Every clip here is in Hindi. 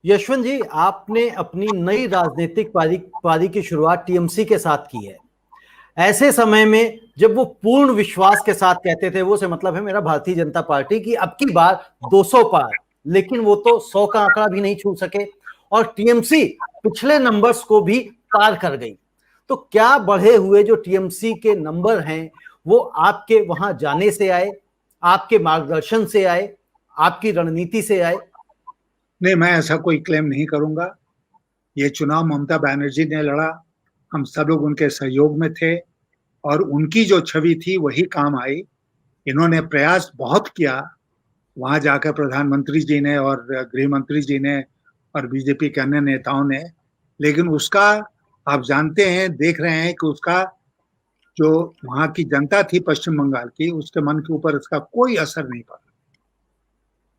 यशवंत जी, आपने अपनी नई राजनीतिक पारी पारी की शुरुआत टीएमसी के साथ की है। ऐसे समय में जब वो पूर्ण विश्वास के साथ कहते थे, वो से मतलब है मेरा भारतीय जनता पार्टी की अब की बार 200 पार, लेकिन वो तो 100 का आंकड़ा भी नहीं छू सके और टीएमसी पिछले नंबर्स को भी पार कर गई। तो क्या बढ़े हुए जो टीएमसी के नंबर हैं वो आपके वहां जाने से आए, आपके मार्गदर्शन से आए, आपकी रणनीति से आए? नहीं, मैं ऐसा कोई क्लेम नहीं करूंगा। ये चुनाव ममता बनर्जी ने लड़ा, हम सब लोग उनके सहयोग में थे और उनकी जो छवि थी वही काम आई। इन्होंने प्रयास बहुत किया वहां जाकर, प्रधानमंत्री जी ने और गृह मंत्री जी ने और बीजेपी के अन्य नेताओं ने, लेकिन उसका आप जानते हैं, देख रहे हैं कि उसका जो वहां की जनता थी पश्चिम बंगाल की, उसके मन के ऊपर इसका कोई असर नहीं पड़ा।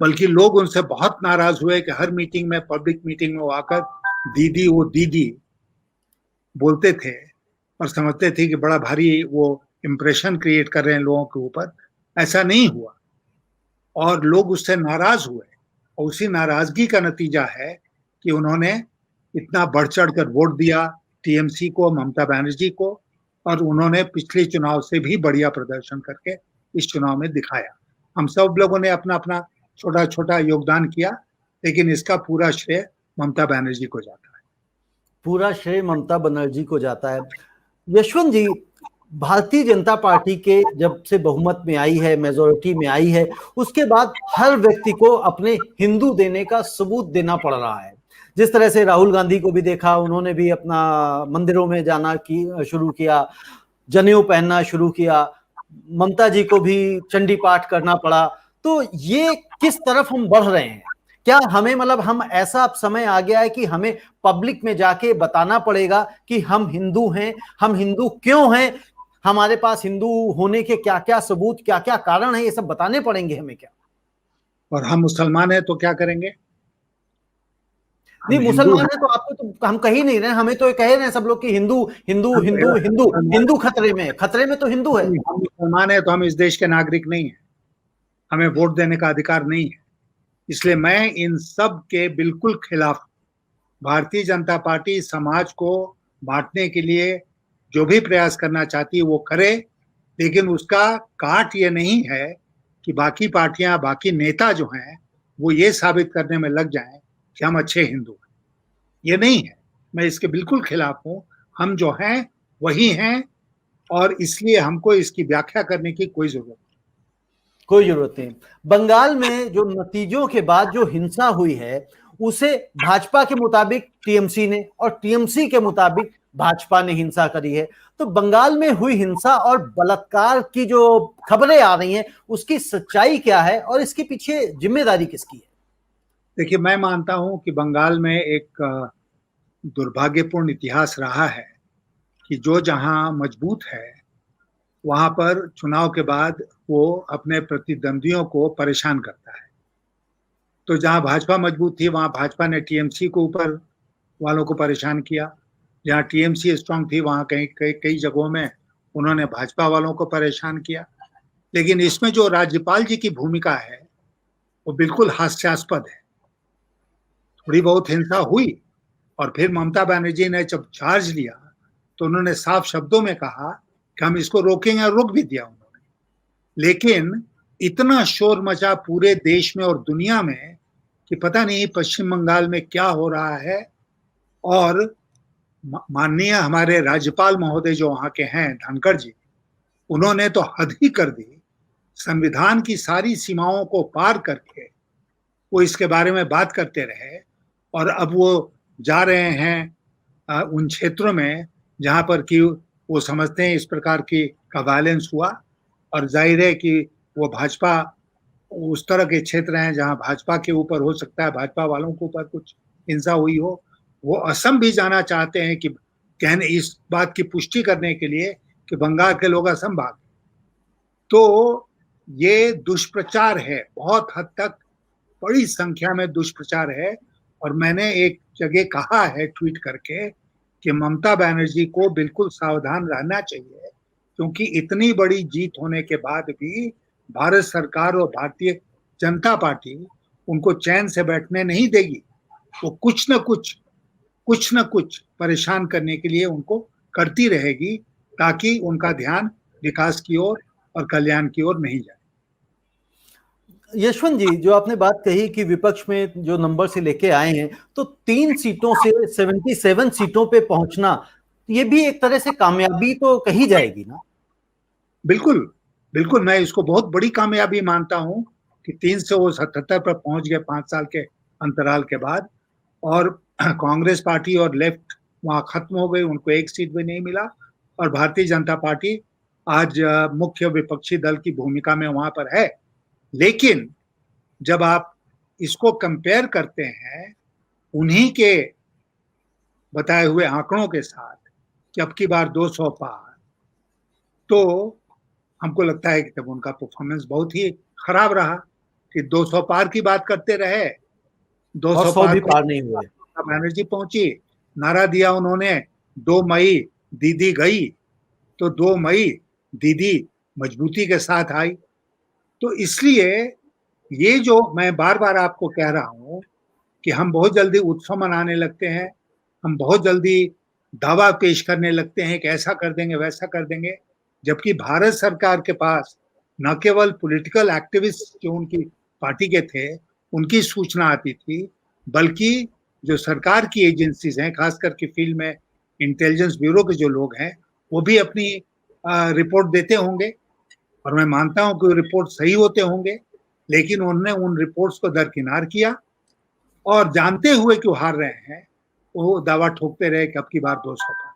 बल्कि लोग उनसे बहुत नाराज हुए कि हर मीटिंग में, पब्लिक मीटिंग में वो आकर दीदी वो दीदी बोलते थे और समझते थे कि बड़ा भारी वो इम्प्रेशन क्रिएट कर रहे हैं लोगों के ऊपर। ऐसा नहीं हुआ और लोग उससे नाराज हुए और उसी नाराजगी का नतीजा है कि उन्होंने इतना बढ़ चढ़ कर वोट दिया टीएमसी को, ममता बनर्जी को, और उन्होंने पिछले चुनाव से भी बढ़िया प्रदर्शन करके इस चुनाव में दिखाया। हम सब लोगों ने अपना अपना छोटा छोटा योगदान किया, लेकिन इसका पूरा श्रेय ममता बनर्जी को जाता है। पूरा श्रेय ममता बनर्जी को जाता है। यशवंत जी, भारतीय जनता पार्टी के जब से बहुमत में आई है, मेजोरिटी में आई है, उसके बाद हर व्यक्ति को अपने हिंदू देने का सबूत देना पड़ रहा है। जिस तरह से राहुल गांधी को भी देखा, उन्होंने भी अपना मंदिरों में जाना की शुरू किया, जनेऊ पहनना शुरू किया, ममता जी को भी चंडी पाठ करना पड़ा। तो ये किस तरफ हम बढ़ रहे हैं? क्या हमें मतलब हम ऐसा अब समय आ गया है कि हमें पब्लिक में जाके बताना पड़ेगा कि हम हिंदू हैं, हम हिंदू क्यों हैं, हमारे पास हिंदू होने के क्या क्या सबूत, क्या क्या कारण है, ये सब बताने पड़ेंगे हमें क्या? और हम मुसलमान हैं तो क्या करेंगे? नहीं, हम हिंदू मुसलमान हैं। है तो आपको तो हम कह ही नहीं रहे, हमें तो कह रहे हैं सब लोग कि हिंदू हिंदू हिंदू हिंदू हिंदू खतरे में, खतरे में तो हिंदू है। हम मुसलमान हैं तो हम इस देश के नागरिक नहीं हैं, हमें वोट देने का अधिकार नहीं है। इसलिए मैं इन सब के बिल्कुल खिलाफ। भारतीय जनता पार्टी समाज को बांटने के लिए जो भी प्रयास करना चाहती है वो करे, लेकिन उसका काट ये नहीं है कि बाकी पार्टियां, बाकी नेता जो हैं वो ये साबित करने में लग जाएं कि हम अच्छे हिंदू हैं। ये नहीं है, मैं इसके बिल्कुल खिलाफ हूं। हम जो हैं वही हैं और इसलिए हमको इसकी व्याख्या करने की कोई जरूरत नहीं। कोई जरूरत नहीं। बंगाल में जो नतीजों के बाद जो हिंसा हुई है, उसे भाजपा के मुताबिक टीएमसी ने और टीएमसी के मुताबिक भाजपा ने हिंसा करी है। तो बंगाल में हुई हिंसा और बलात्कार की जो खबरें आ रही हैं, उसकी सच्चाई क्या है और इसके पीछे जिम्मेदारी किसकी है? देखिए, मैं मानता हूं कि बंगाल में एक दुर्भाग्यपूर्ण इतिहास रहा है कि जो जहां मजबूत है वहां पर चुनाव के बाद वो अपने प्रतिद्वंदियों को परेशान करता है। तो जहां भाजपा मजबूत थी वहां भाजपा ने टीएमसी को ऊपर वालों को परेशान किया। जहां टीएमसी स्ट्रांग थी वहां कई कई कई जगहों में उन्होंने भाजपा वालों को परेशान किया। लेकिन इसमें जो राज्यपाल जी की भूमिका है वो बिल्कुल हास्यास्पद है। थोड़ी बहुत हिंसा हुई और फिर ममता बनर्जी ने जब चार्ज लिया तो उन्होंने साफ शब्दों में कहा कि हम इसको रोकेंगे, और रोक भी दिया उन्होंने। लेकिन इतना शोर मचा पूरे देश में और दुनिया में कि पता नहीं पश्चिम बंगाल में क्या हो रहा है। और माननीय हमारे राज्यपाल महोदय जो वहां के हैं, धनखड़ जी, उन्होंने तो हद ही कर दी। संविधान की सारी सीमाओं को पार करके वो इसके बारे में बात करते रहे और अब वो जा रहे हैं उन क्षेत्रों में जहां पर कि वो समझते हैं इस प्रकार की का वायलेंस हुआ। और जाहिर है कि वो भाजपा, उस तरह के क्षेत्र हैं जहां भाजपा के ऊपर हो सकता है, भाजपा वालों के ऊपर कुछ हिंसा हुई हो। वो असम भी जाना चाहते हैं कि कहने इस बात की पुष्टि करने के लिए कि बंगाल के लोग असम भाग। तो ये दुष्प्रचार है, बहुत हद तक बड़ी संख्या में दुष्प्रचार है। और मैंने एक जगह कहा है ट्वीट करके कि ममता बनर्जी को बिल्कुल सावधान रहना चाहिए, क्योंकि इतनी बड़ी जीत होने के बाद भी भारत सरकार और भारतीय जनता पार्टी उनको चैन से बैठने नहीं देगी। वो कुछ न कुछ परेशान करने के लिए उनको करती रहेगी, ताकि उनका ध्यान विकास की ओर और कल्याण की ओर नहीं जाए। यशवंत जी, जो आपने बात कही कि विपक्ष में जो नंबर से लेके आए हैं, तो 3 सीटों से 77 सीटों पे पहुंचना, ये भी एक तरह से कामयाबी तो कही जाएगी ना? बिल्कुल, बिल्कुल, मैं इसको बहुत बड़ी कामयाबी मानता हूं कि 3 से वो 77 पर पहुंच गए 5 साल के अंतराल के बाद। और कांग्रेस पार्टी और लेफ्ट वहां खत्म हो गई, उनको एक सीट भी नहीं मिला। और भारतीय जनता पार्टी आज मुख्य विपक्षी दल की भूमिका में वहां पर है। लेकिन जब आप इसको कंपेयर करते हैं उन्हीं के बताए हुए आंकड़ों के साथ कि अब की बार 200 पार, तो हमको लगता है कि तब उनका परफॉर्मेंस बहुत ही खराब रहा कि 200 पार की बात करते रहे, और 200 100 पार भी को पार नहीं हुए। बनर्जी पहुंची, नारा दिया उन्होंने 2 मई दीदी गई, तो 2 मई दीदी मजबूती के साथ आई। तो इसलिए ये जो मैं बार बार आपको कह रहा हूं कि हम बहुत जल्दी उत्सव मनाने लगते हैं, हम बहुत जल्दी दावा पेश करने लगते हैं कि ऐसा कर देंगे वैसा कर देंगे, जबकि भारत सरकार के पास न केवल पॉलिटिकल एक्टिविस्ट जो उनकी पार्टी के थे उनकी सूचना आती थी, बल्कि जो सरकार की एजेंसीज हैं, खास करके फील्ड में इंटेलिजेंस ब्यूरो के जो लोग हैं, वो भी अपनी रिपोर्ट देते होंगे। और मैं मानता हूं कि वो रिपोर्ट सही होते होंगे, लेकिन उन्होंने उन रिपोर्ट्स को दरकिनार किया और जानते हुए कि वो हार रहे हैं, वो दावा ठोकते रहे कि अब की बार 200 पार।